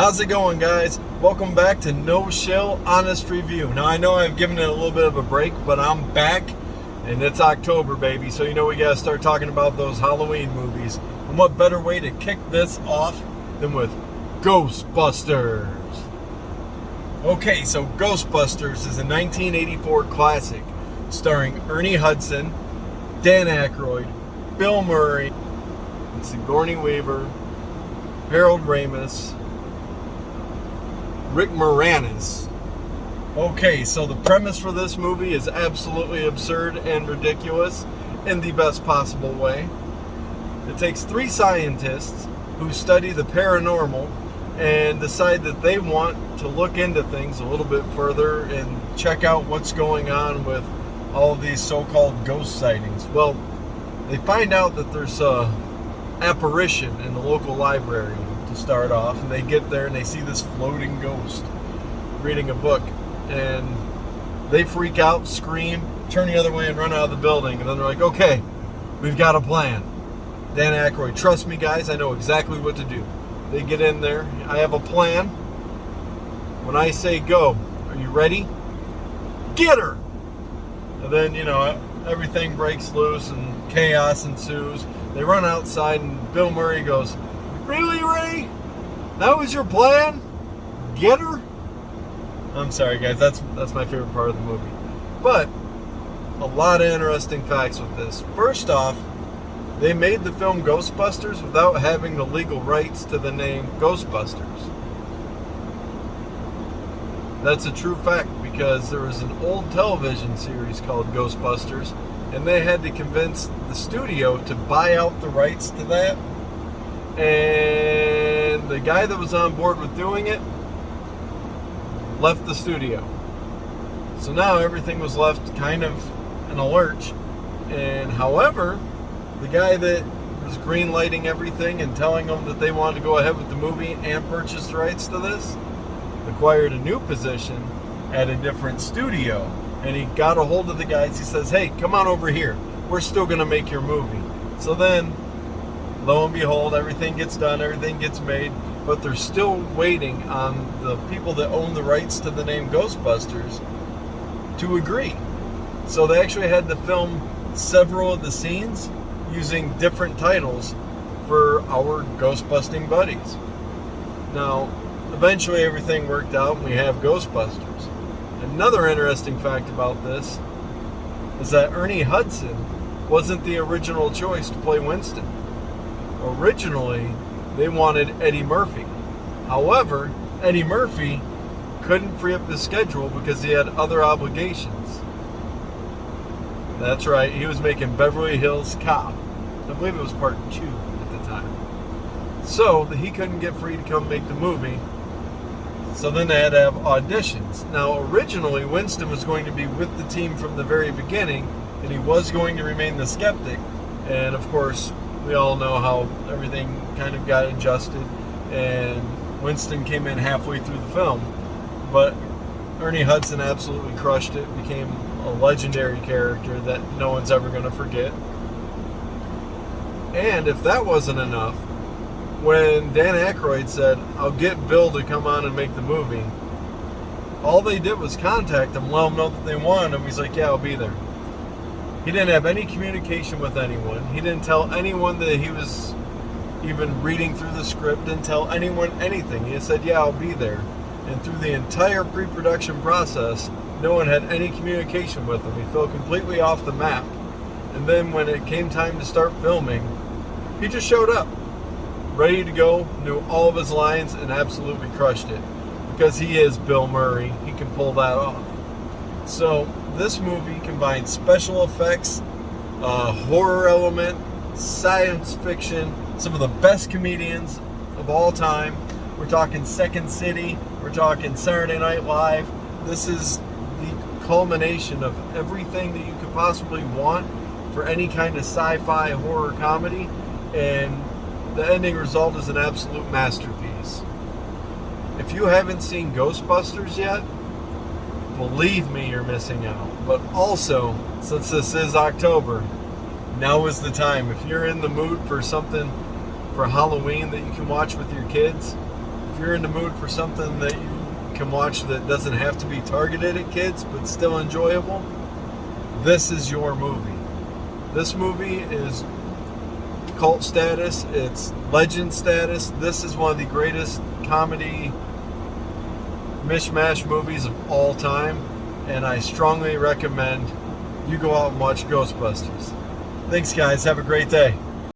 How's it going, guys? Welcome back to No Shill Honest Review. Now, I know I've given it a little bit of a break, but I'm back, and it's October, baby. So you know we gotta start talking about those Halloween movies. And what better way to kick this off than with Ghostbusters? Okay, so Ghostbusters is a 1984 classic starring Ernie Hudson, Dan Aykroyd, Bill Murray, Sigourney Weaver, Harold Ramis, Rick Moranis. Okay, so the premise for this movie is absolutely absurd and ridiculous in the best possible way. It takes three scientists who study the paranormal and decide that they want to look into things a little bit further and check out what's going on with all of these so-called ghost sightings. Well, they find out that there's a apparition in the local library to start off, and they get there and they see this floating ghost reading a book, and they freak out, scream, turn the other way and run out of the building. And then they're like, okay, we've got a plan. Dan Aykroyd, trust me guys, I know exactly what to do. They get in there, I have a plan. When I say go, are you ready? Get her! And then, everything breaks loose and chaos ensues. They run outside and Bill Murray goes, really, Ray? That was your plan? Get her? I'm sorry, guys. That's my favorite part of the movie. But a lot of interesting facts with this. First off, they made the film Ghostbusters without having the legal rights to the name Ghostbusters. That's a true fact because there was an old television series called Ghostbusters, and they had to convince the studio to buy out the rights to that. And the guy that was on board with doing it left the studio. So now everything was left kind of in a lurch. And however, the guy that was green-lighting everything and telling them that they wanted to go ahead with the movie and purchase the rights to this acquired a new position at a different studio. And he got a hold of the guys. He says, hey, come on over here. We're still going to make your movie. So then, lo and behold, everything gets done, everything gets made, but they're still waiting on the people that own the rights to the name Ghostbusters to agree. So they actually had to film several of the scenes using different titles for our Ghostbusting buddies. Now, eventually everything worked out and we have Ghostbusters. Another interesting fact about this is that Ernie Hudson wasn't the original choice to play Winston. Originally, they wanted Eddie Murphy. However, Eddie Murphy couldn't free up his schedule because he had other obligations. That's right, he was making Beverly Hills Cop. I believe it was part 2 at the time. So, he couldn't get free to come make the movie. So then they had to have auditions. Now, originally, Winston was going to be with the team from the very beginning, and he was going to remain the skeptic. And of course, we all know how everything kind of got adjusted, and Winston came in halfway through the film. But Ernie Hudson absolutely crushed it, became a legendary character that no one's ever going to forget. And if that wasn't enough, when Dan Aykroyd said, I'll get Bill to come on and make the movie, all they did was contact him, let him know that they wanted him. He's like, yeah, I'll be there. He didn't have any communication with anyone. He didn't tell anyone that he was even reading through the script, didn't tell anyone anything. He just said, yeah, I'll be there. And through the entire pre-production process, no one had any communication with him. He felt completely off the map. And then when it came time to start filming, he just showed up, ready to go, knew all of his lines, and absolutely crushed it. Because he is Bill Murray, he can pull that off. So this movie combines special effects, horror element, science fiction, some of the best comedians of all time. We're talking Second City, we're talking Saturday Night Live. This is the culmination of everything that you could possibly want for any kind of sci-fi horror comedy, and the ending result is an absolute masterpiece. If you haven't seen Ghostbusters yet, believe me, you're missing out. But also, since this is October, now is the time. If you're in the mood for something for Halloween that you can watch with your kids, if you're in the mood for something that you can watch that doesn't have to be targeted at kids but still enjoyable, this is your movie. This movie is cult status, it's legend status. This is one of the greatest comedy mishmash movies of all time, and I strongly recommend you go out and watch Ghostbusters. Thanks, guys. Have a great day.